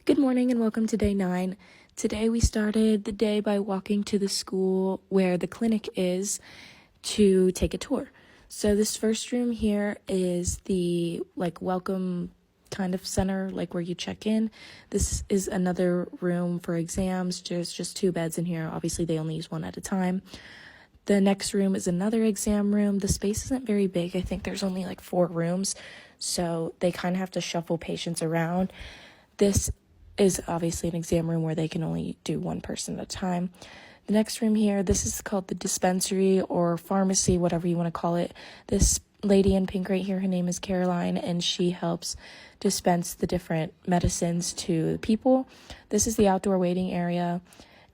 Good morning and welcome to day 9. Today we started the day by walking to the school where the clinic is to take a tour. So this first room here is the welcome kind of center, where you check in. This is another room for exams. There's just 2 beds in here. Obviously they only use one at a time. The next room is another exam room. The space isn't very big. I think there's only 4 rooms, so they kind of have to shuffle patients around. This is obviously an exam room where they can only do one person at a time. The next room here, this is called the dispensary or pharmacy, whatever you want to call it. This lady in pink right here, her name is Caroline, and she helps dispense the different medicines to the people. This is the outdoor waiting area,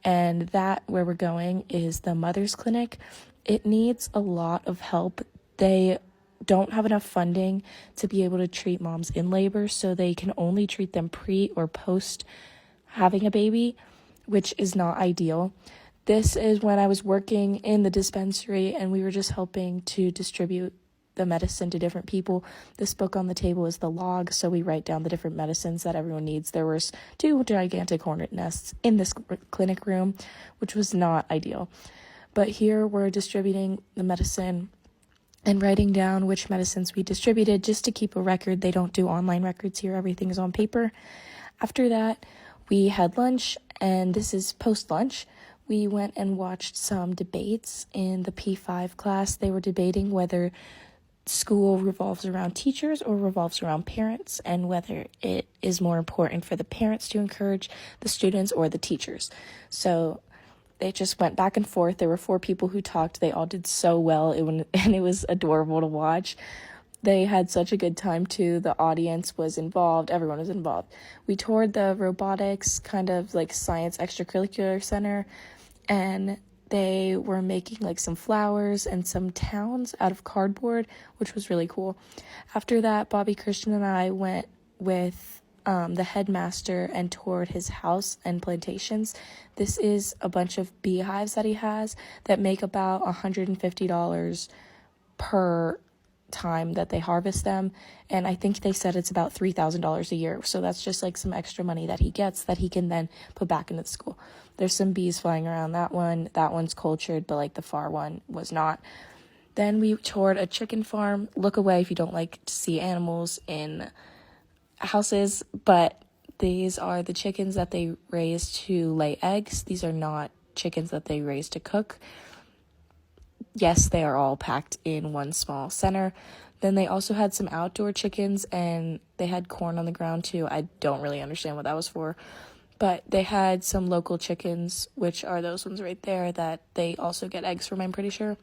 and that where we're going is the mother's clinic. It needs a lot of help. They don't have enough funding to be able to treat moms in labor, so they can only treat them pre or post having a baby, which is not ideal. This is when I was working in the dispensary and we were just helping to distribute the medicine to different people. This book on the table is the log, so we write down the different medicines that everyone needs. There was 2 gigantic hornet nests in this clinic room, which was not ideal. But here we're distributing the medicine and writing down which medicines we distributed just to keep a record. They don't do online records here. Everything is on paper. After that, we had lunch, and this is post-lunch. We went and watched some debates in the P5 class. They were debating whether school revolves around teachers or revolves around parents, and whether it is more important for the parents to encourage the students or the teachers. So they just went back and forth. There were 4 people who talked. They all did so well, and it was adorable to watch. They had such a good time, too. The audience was involved. Everyone was involved. We toured the robotics, kind of science extracurricular center, and they were making some flowers and some towns out of cardboard, which was really cool. After that, Bobby, Christian, and I went with the headmaster and toured his house and plantations. This is a bunch of beehives that he has that make about $150 per time that they harvest them, and I think they said it's about $3,000 a year, so that's just some extra money that he gets that he can then put back into the school. There's some bees flying around that one's cultured, but the far one was not. Then we toured a chicken farm. Look away if you don't like to see animals in houses, but these are the chickens that they raise to lay eggs. These are not chickens that they raise to cook. Yes, they are all packed in one small center. Then they also had some outdoor chickens, and they had corn on the ground too. I don't really understand what that was for, but they had some local chickens, which are those ones right there that they also get eggs from, I'm pretty sure.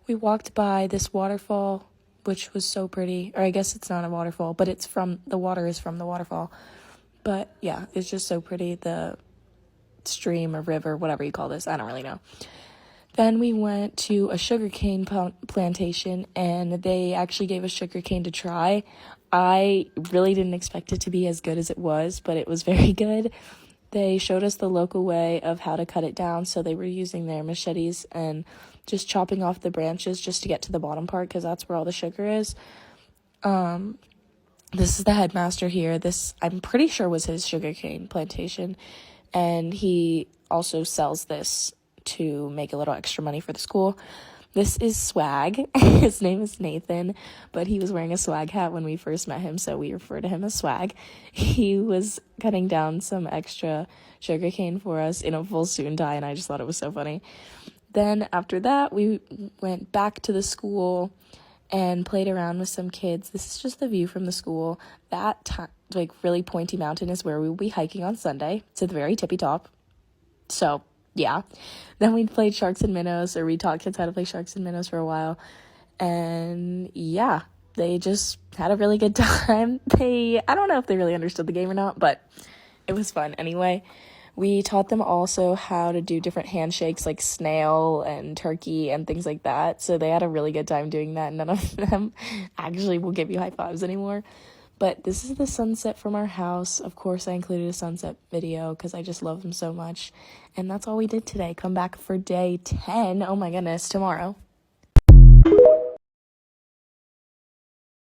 We walked by this waterfall, which was so pretty. Or I guess it's not a waterfall, but the water is from the waterfall. But yeah, it's just so pretty. The stream or river, whatever you call this, I don't really know. Then we went to a sugarcane plantation, and they actually gave us sugarcane to try. I really didn't expect it to be as good as it was, but it was very good. They showed us the local way of how to cut it down, so they were using their machetes and just chopping off the branches just to get to the bottom part, because that's where all the sugar is. This is the headmaster here. This, I'm pretty sure, was his sugarcane plantation, and he also sells this to make a little extra money for the school. This is Swag. His name is Nathan, but he was wearing a swag hat when we first met him, so we refer to him as Swag. He was cutting down some extra sugarcane for us in a full suit and tie, and I just thought it was so funny. Then after that, we went back to the school and played around with some kids. This is just the view from the school. That really pointy mountain is where we will be hiking on Sunday to the very tippy top. So yeah. Then we played Sharks and Minnows, or we taught kids how to play Sharks and Minnows for a while. And yeah, they just had a really good time. I don't know if they really understood the game or not, but it was fun anyway. We taught them also how to do different handshakes like snail and turkey and things like that. So they had a really good time doing that. None of them actually will give you high fives anymore. But this is the sunset from our house. Of course, I included a sunset video because I just love them so much. And that's all we did today. Come back for day 10. Oh my goodness, tomorrow.